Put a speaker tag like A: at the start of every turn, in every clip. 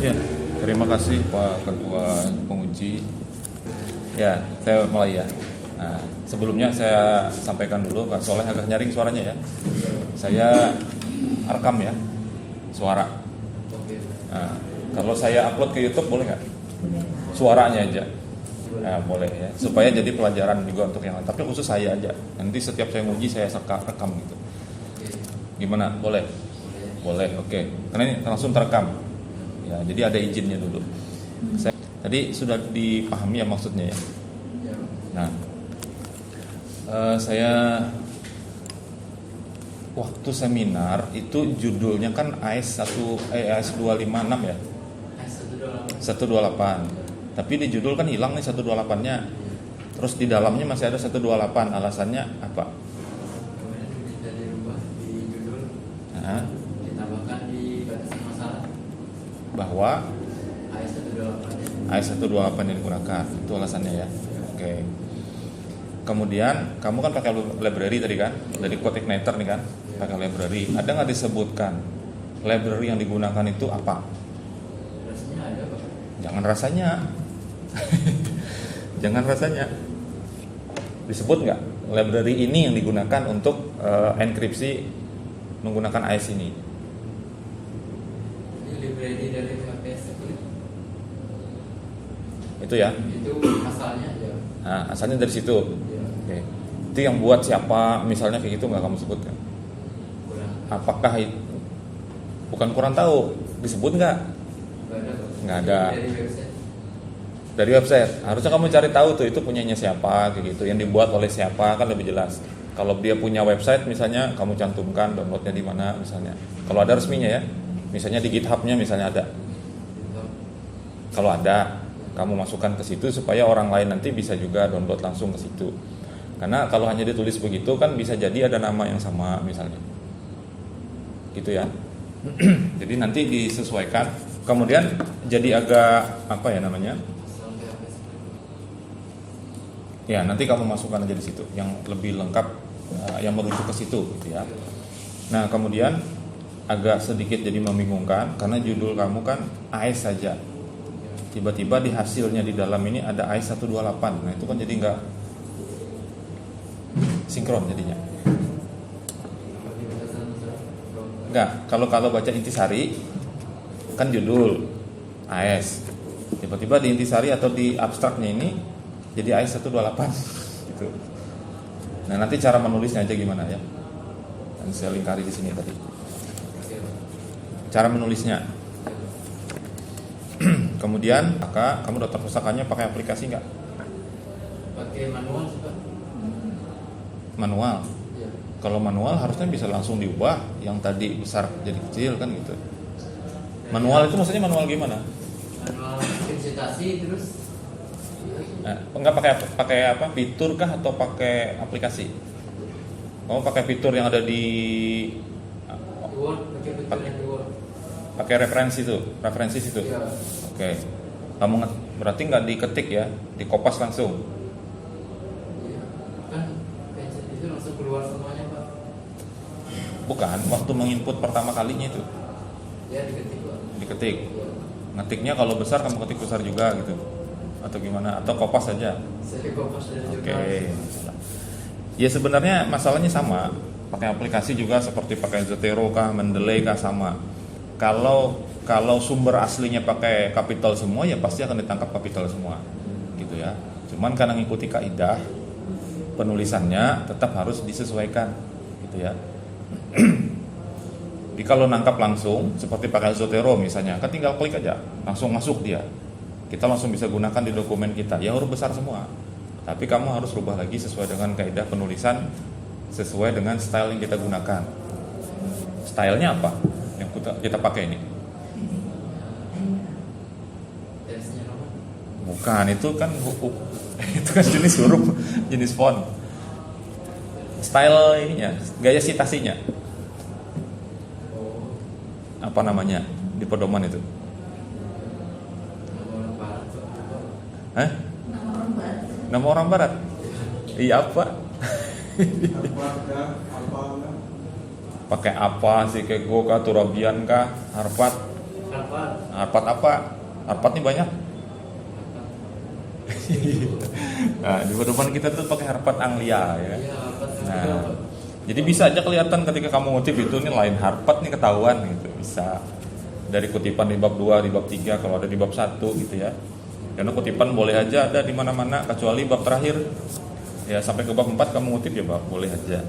A: Ya, terima kasih Pak Ketua Penguji. Ya, saya mulai ya. Nah, sebelumnya saya sampaikan dulu, Pak Soleh agak nyaring suaranya ya. Saya rekam ya, suara. Nah, kalau saya upload ke YouTube boleh nggak? Suaranya aja. Nah, boleh ya, supaya jadi pelajaran juga untuk yang lain. Tapi khusus saya aja. Nanti setiap saya nguji saya rekam gitu. Gimana? Boleh? Boleh, oke. Karena ini langsung terekam. Ya, jadi ada izinnya dulu. Tadi sudah dipahami ya maksudnya ya. Nah, saya waktu seminar itu judulnya kan AS 256 ya. 128. Tapi di judul kan hilang nih 128-nya. Terus di dalamnya masih ada 128. Alasannya apa?
B: Dari rubah di judul.
A: Nah,
B: Ditambahkan di batasan masalah
A: bahwa
B: AS 128
A: yang digunakan. Itu alasannya ya. Oke. Kemudian kamu kan pakai library tadi kan, dari Code Igniter nih kan, pakai library. Ada nggak disebutkan library yang digunakan itu apa?
B: Rasanya ada Pak.
A: Jangan rasanya, jangan rasanya. Disebut nggak library ini yang digunakan untuk enkripsi menggunakan AES ini?
B: Ini library dari HPS
A: Itu ya.
B: itu asalnya aja.
A: Nah, asalnya dari situ.
B: Ya,
A: Oke. Itu yang buat siapa? Misalnya kayak gitu nggak kamu sebutkan?
B: kurang
A: Apakah itu bukan kurang tahu? Disebut nggak?
B: ada Pak.
A: Nggak ada.
B: Dari website.
A: Dari website. Harusnya kamu cari tahu tuh itu punyanya siapa kayak gitu, yang dibuat oleh siapa kan lebih jelas. Kalau dia punya website misalnya kamu cantumkan downloadnya di mana misalnya. Kalau ada resminya ya. Misalnya di GitHub-nya misalnya ada. Kalau ada, kamu masukkan ke situ supaya orang lain nanti bisa juga download langsung ke situ. Karena kalau hanya ditulis begitu kan bisa jadi ada nama yang sama misalnya. Gitu ya. Jadi nanti disesuaikan. Kemudian jadi agak apa ya namanya?
B: Sampai HPS.
A: Ya, nanti kamu masukkan aja di situ yang lebih lengkap, yang merujuk ke situ gitu ya. Nah, kemudian agak sedikit jadi membingungkan karena judul kamu kan AES saja. Tiba-tiba di hasilnya di dalam ini ada AES 128. Nah, itu kan jadi nggak sinkron jadinya.
B: Di batasan masalah.
A: Enggak, kalau baca intisari kan judul AES. Tiba-tiba di intisari atau di abstraknya ini jadi AES 128 gitu. Nah, nanti cara menulisnya aja gimana ya? Dan saya lingkari di sini tadi.
B: Oke, Pak.
A: Cara menulisnya. Kemudian, maka kamu daftar pusakanya pakai aplikasi nggak?
B: Pakai manual sih Pak.
A: Manual.
B: Ya.
A: Kalau manual harusnya bisa langsung diubah, yang tadi besar jadi kecil kan gitu. Manual itu maksudnya manual gimana?
B: Manual investasi terus
A: Enggak pakai apa? Fitur kah atau pakai aplikasi? Kamu pakai fitur yang ada di
B: Word, pakai fitur yang di Word.
A: pakai referensi situ.
B: Ya.
A: Oke. Kamu berarti nggak diketik ya, dikopas langsung.
B: Iya. Kan pensil itu langsung keluar semuanya Pak.
A: Bukan, waktu menginput pertama kalinya itu
B: Ya diketik Pak.
A: diketik.
B: Ya.
A: Ngetiknya kalau besar kamu ketik besar juga gitu. Atau gimana? Atau kopas saja.
B: Saya kopas dari
A: Oke.
B: jurnal.
A: Ya sebenarnya masalahnya sama. Pakai aplikasi juga seperti pakai Zotero kah, Mendeley kah sama. Kalau sumber aslinya pakai kapital semua ya pasti akan ditangkap kapital semua. Gitu ya. Cuman karena ngikuti kaidah penulisannya tetap harus disesuaikan gitu ya. Jadi kalau nangkap langsung seperti pakai Zotero misalnya, kan tinggal klik aja, langsung masuk dia. Kita langsung bisa gunakan di dokumen kita. Ya huruf besar semua. Tapi kamu harus rubah lagi sesuai dengan kaidah penulisan, sesuai dengan style yang kita gunakan. Stylenya apa? Yang kita pakai ini.
B: Teksnya apa?
A: Bukan, itu kan itu kan jenis huruf, jenis font. Style ininya, gaya citasinya.
B: Oh,
A: Apa namanya di pedoman itu?
B: nama orang barat Pak.
A: Hah? Nama orang barat? Iya apa? Pakai apa sih? Kayak Go kah, Turabian kah, Harvard?
B: Harpat.
A: Harpat apa? Harpat nih banyak. Nah, di depan kita tuh pakai Harpat Anglia ya.
B: Iya, harpat.
A: Nah, jadi bisa aja kelihatan ketika kamu ngutip itu nih lain Harpat nih, ketahuan gitu. Bisa dari kutipan di bab 2, di bab 3, kalau ada di bab 1 gitu ya. Karena kutipan boleh aja ada di mana-mana kecuali bab terakhir. Ya sampai ke bab 4 kamu ngutip ya bab boleh aja.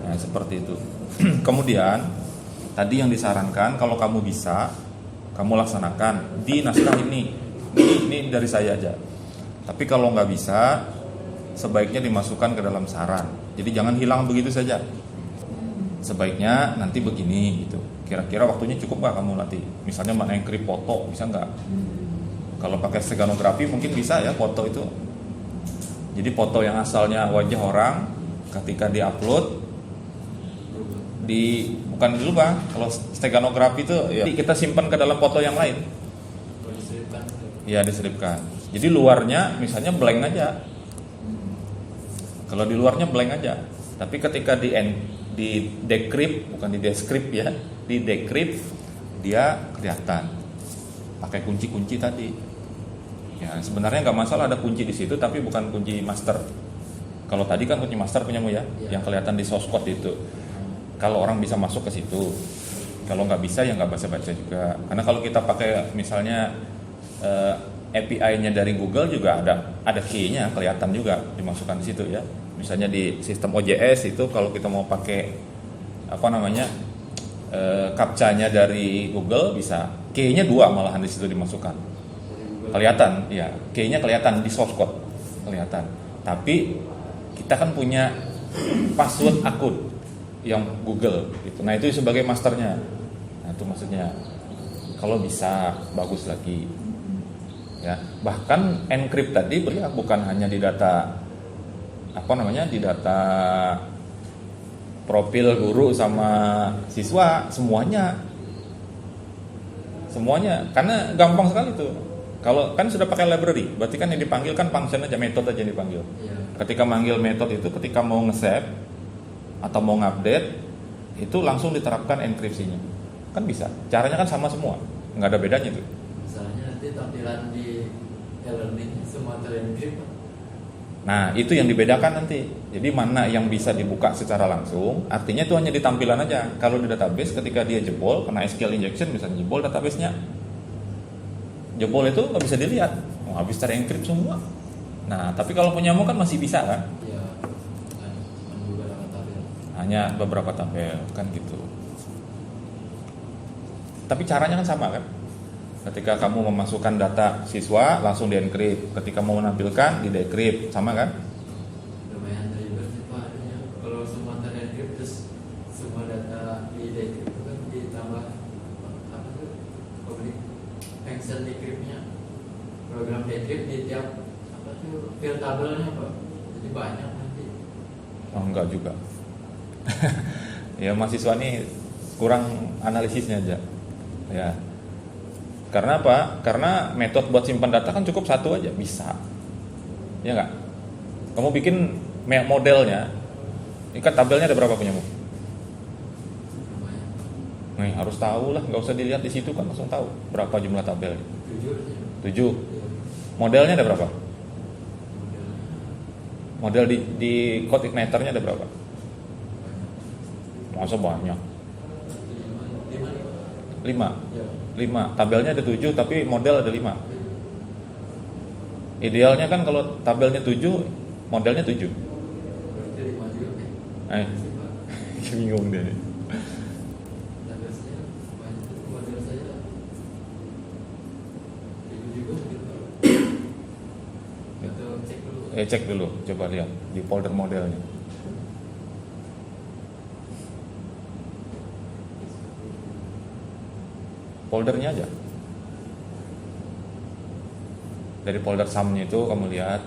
A: Nah, seperti itu. Kemudian tadi yang disarankan kalau kamu bisa kamu laksanakan di naskah ini. Ini dari saya aja. Tapi kalau nggak bisa, sebaiknya dimasukkan ke dalam saran. Jadi jangan hilang begitu saja. Sebaiknya nanti begini gitu. Kira-kira waktunya cukup nggak kamu latih? Misalnya mengencrypt foto, bisa nggak? Kalau pakai steganografi mungkin bisa ya foto itu. Jadi foto yang asalnya wajah orang, ketika diupload, bukan dulu bang. Kalau steganografi itu ya kita simpan ke dalam foto yang lain. Ya diselipkan. Jadi luarnya misalnya blank aja. Kalau di luarnya blank aja. Tapi ketika di decrypt, bukan di descript ya, di decrypt dia kelihatan. Pakai kunci-kunci tadi. Ya sebenarnya nggak masalah ada kunci di situ, tapi bukan kunci master. Kalau tadi kan kunci master punyamu ya, yang kelihatan di source code itu. Kalau orang bisa masuk ke situ. Kalau nggak bisa ya nggak baca-baca juga. Karena kalau kita pakai misalnya API-nya dari Google juga ada key-nya kelihatan juga dimasukkan di situ ya. Misalnya di sistem OJS itu kalau kita mau pakai captcha-nya dari Google bisa key-nya 2 malahan di situ dimasukkan. Kelihatan ya, key-nya kelihatan di source code kelihatan. Tapi kita kan punya password akun yang Google gitu. Nah, itu sebagai masternya. Nah, itu maksudnya kalau bisa bagus lagi. Ya, bahkan encrypt tadi ya, bukan hanya di data di data profil guru sama siswa, semuanya karena gampang sekali tuh. Kalau kan sudah pakai library, berarti kan yang dipanggil kan function aja, metode aja yang dipanggil. Ketika manggil metode itu, ketika mau nge-save atau mau ngupdate itu langsung diterapkan enkripsinya, kan bisa. Caranya kan sama semua, nggak ada bedanya tuh.
B: Nanti tampilan di e-learning semua terencrypt.
A: Nah, itu yang dibedakan nanti. Jadi mana yang bisa dibuka secara langsung, artinya itu hanya di tampilan aja. Kalau di database ketika dia jebol, kena SQL injection bisa jebol database-nya. Jebol itu nggak bisa dilihat, habis terencrypt semua. Nah, tapi kalau punyamu kan masih bisa kan?
B: Iya.
A: Hanya beberapa tabel kan gitu. Tapi caranya kan sama kan? Ketika kamu memasukkan data siswa langsung di-encrypt, ketika mau menampilkan di-decrypt, sama kan?
B: Lumayan ribet sih Pak. Kalau semua ter-encrypt terus semua data di-decrypt itu kan ditambah apa tuh? Public function decrypt-nya. Program decrypt di tiap field tabelnya Pak. Jadi banyak nanti.
A: Oh, enggak juga. Ya mahasiswa ini kurang analisisnya aja. Ya. Karena apa? Karena metode buat simpan data kan cukup satu aja, bisa. Ya nggak? Kamu bikin modelnya, ini kan tabelnya ada berapa punyamu? Nih harus tahu lah, nggak usah dilihat di situ kan langsung tahu berapa jumlah tabel. 7. Modelnya ada berapa? Model di code igniternya ada berapa? Masa banyak? 5. 5, tabelnya ada 7 tapi model ada 5. Idealnya kan kalau tabelnya 7, modelnya 7. Bingung deh. Cek dulu, coba lihat di folder modelnya. Foldernya aja. Dari folder sumnya itu kamu lihat.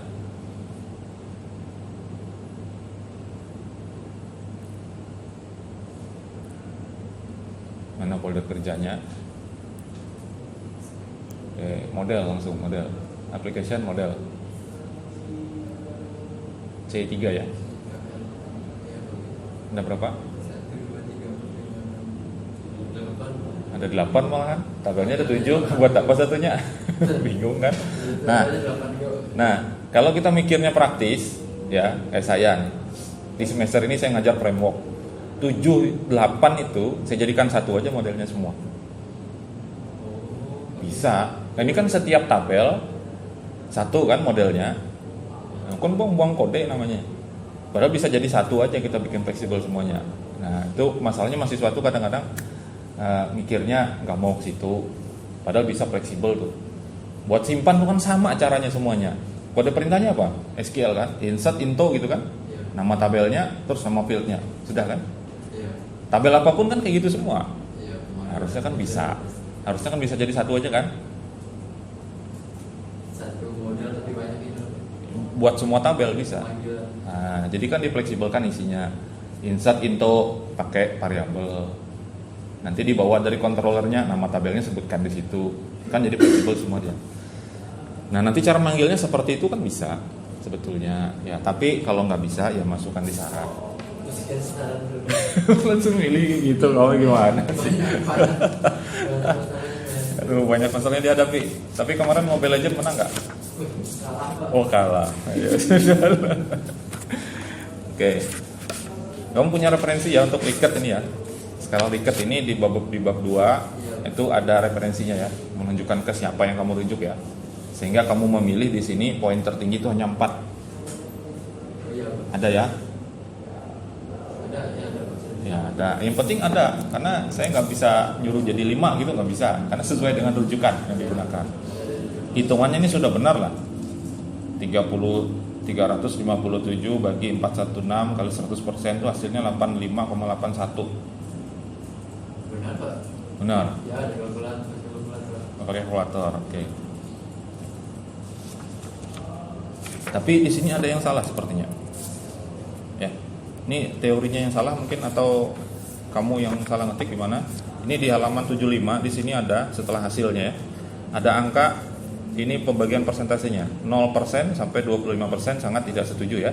A: Mana folder kerjanya? Model langsung, model. Application model. C3 ya. Ada berapa? Ada 8 malahan, tabelnya ada 7, buat apa satunya? Bingung kan? Nah, kalau kita mikirnya praktis, ya kayak saya nih, di semester ini saya ngajar framework 7, 8 itu saya jadikan satu aja modelnya semua. Bisa. Nah, ini kan setiap tabel satu kan modelnya. Nah, kan buang kode namanya. Padahal bisa jadi satu aja, kita bikin fleksibel semuanya. Nah, itu masalahnya mahasiswa tuh kadang-kadang mikirnya nggak mau ke situ. Padahal bisa fleksibel tuh. Buat simpan tuh kan sama caranya semuanya. Kode perintahnya apa? SQL kan, insert, into gitu kan. Nama tabelnya, terus nama fieldnya, sudah kan? Tabel apapun kan kayak gitu semua. Harusnya kan bisa. Harusnya kan bisa jadi satu aja kan?
B: Satu model tapi banyak itu.
A: Buat semua tabel bisa. Nah, jadi kan difleksibelkan isinya. Insert, into pakai variabel. Nanti dibawa dari controllernya, nama tabelnya sebutkan di situ. Kan jadi fleksibel semua dia. Nah, nanti cara manggilnya seperti itu kan bisa sebetulnya. Ya, tapi kalau nggak bisa ya masukkan di syarat.
B: Masukkan syarat dulu.
A: Langsung milih gitu, kamu gimana sih? Aduh, banyak masalahnya dihadapi. Tapi kemarin Mobile Legends menang nggak?
B: Kalah, Pak.
A: Oh, kalah. Oke. Kamu punya referensi ya untuk Likert ini ya? Sekarang Likert ini di bab 2 itu ada referensinya ya, menunjukkan ke siapa yang kamu rujuk ya. Sehingga kamu memilih di sini poin tertinggi itu hanya 4. Ada ya? Ya ada. Yang penting ada, karena saya nggak bisa nyuruh jadi 5 gitu, nggak bisa, karena sesuai dengan rujukan yang digunakan. Hitungannya ini sudah benar lah. 357 bagi 416 kali 100% itu hasilnya 85,81.
B: Benar, Pak.
A: Benar.
B: Ya, ada kalkulator.
A: Pakai kalkulator, oke. Tapi di sini ada yang salah sepertinya. Ya, ini teorinya yang salah mungkin, atau kamu yang salah ngetik gimana? Ini di halaman 75 di sini ada setelah hasilnya ya, ada angka. Ini pembagian persentasenya 0% sampai 25% sangat tidak setuju ya.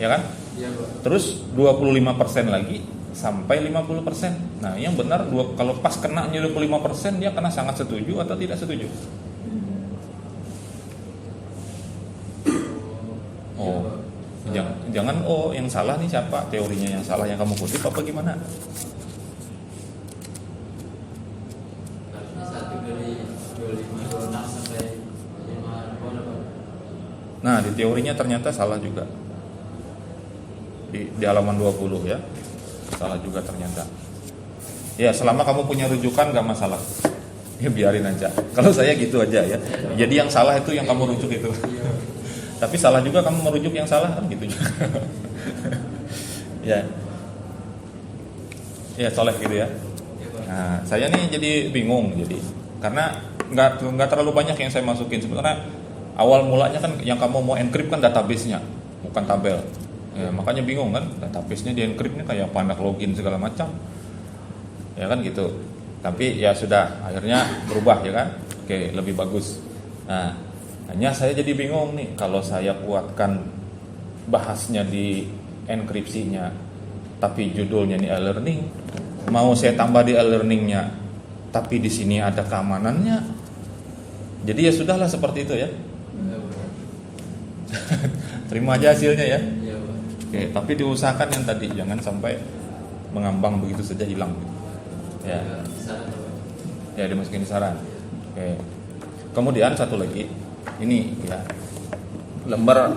A: Ya kan?
B: Iya, Pak.
A: Terus 25% lagi sampai 50%. Nah, yang benar kalau pas kena 25% dia kena sangat setuju atau tidak setuju? Oh. Jangan yang salah nih siapa? Teorinya yang salah yang kamu kutip apa gimana?
B: Harusnya 1 dari 25, 26 sampai 5 Pak.
A: Nah, di teorinya ternyata salah juga. Di halaman 20 ya. Salah juga ternyata. Ya, selama kamu punya rujukan gak masalah. Ya biarin aja. Kalau saya gitu aja ya. Jadi yang salah itu yang kamu rujuk itu. Tapi salah juga kamu merujuk yang salah kan gitu juga. Ya. Ya, soleh gitu ya. Nah, saya nih jadi bingung jadi karena nggak terlalu banyak yang saya masukin sebenarnya. Awal mulanya kan yang kamu mau encrypt kan database-nya, bukan tabel. Ya, makanya bingung kan, database-nya di encrypt-nya kayak pandak login segala macam. Ya kan gitu. Tapi ya sudah, akhirnya berubah ya kan. Oke, lebih bagus. Nah, hanya saya jadi bingung nih kalau saya buatkan bahasnya di enkripsinya, tapi judulnya nih e-learning. Mau saya tambah di e-learningnya, tapi di sini ada keamanannya. Jadi ya sudahlah seperti itu ya. Terima aja hasilnya ya.
B: Iya, Pak.
A: Oke, tapi diusahakan yang tadi jangan sampai mengambang begitu saja hilang. Ya,
B: Saran, Pak.
A: ya dimasukin saran. Oke. Kemudian satu lagi, ini ya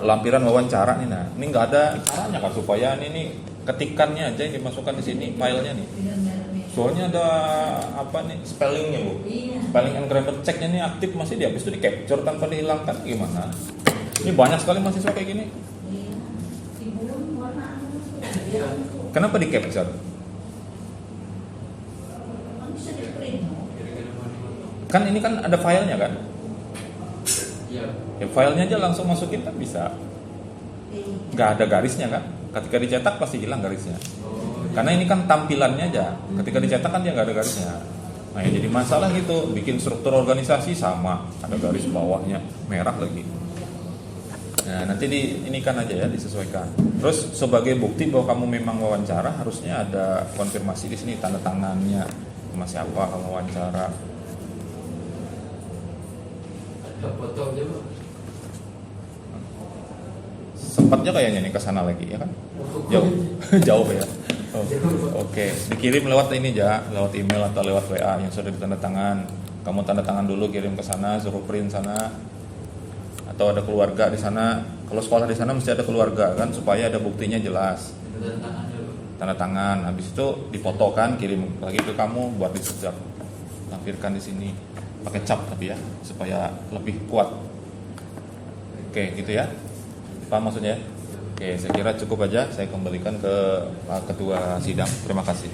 A: lampiran wawancara nih. Nah, ini nggak ada caranya kan supaya ini ketikannya aja yang dimasukkan di sini filenya nih. Soalnya ada apa nih spellingnya bu, spelling and grammar checknya nih aktif masih di habis itu di capture tanpa dihilangkan gimana? Ini banyak sekali mahasiswa kayak gini. Kenapa di capture? Kan ini kan ada filenya kan?
B: Iya.
A: Ya, filenya aja langsung masukin kan bisa. Nggak ada garisnya kan? Ketika dicetak pasti hilang garisnya. Karena ini kan tampilannya aja. Ketika dicetak kan dia nggak ada garisnya. Nah, ya jadi masalah gitu. Bikin struktur organisasi sama, ada garis bawahnya merah lagi. Nah, nanti ini kan aja ya disesuaikan. Terus sebagai bukti bahwa kamu memang wawancara harusnya ada konfirmasi di sini tanda tangannya. Sama siapa kamu wawancara?
B: Ada foto aja Pak.
A: Sempatnya kayaknya nih ke sana lagi ya kan? Jauh. Jauh ya. Oh, oke, dikirim lewat ini aja, lewat email atau lewat WA yang sudah ditanda tangan. Kamu tanda tangan dulu, kirim ke sana, suruh print sana. Atau ada keluarga di sana. Kalau sekolah di sana mesti ada keluarga kan, supaya ada buktinya jelas.
B: Tanda tangan dulu.
A: Tanda tangan, habis itu difotokan, kirim lagi ke kamu buat dicetak. Lampirkan di sini, pakai cap tapi ya, supaya lebih kuat. Oke, gitu ya. Paham maksudnya? Oke, saya kira cukup aja. Saya kembalikan ke Pak Ketua Sidang. Terima kasih.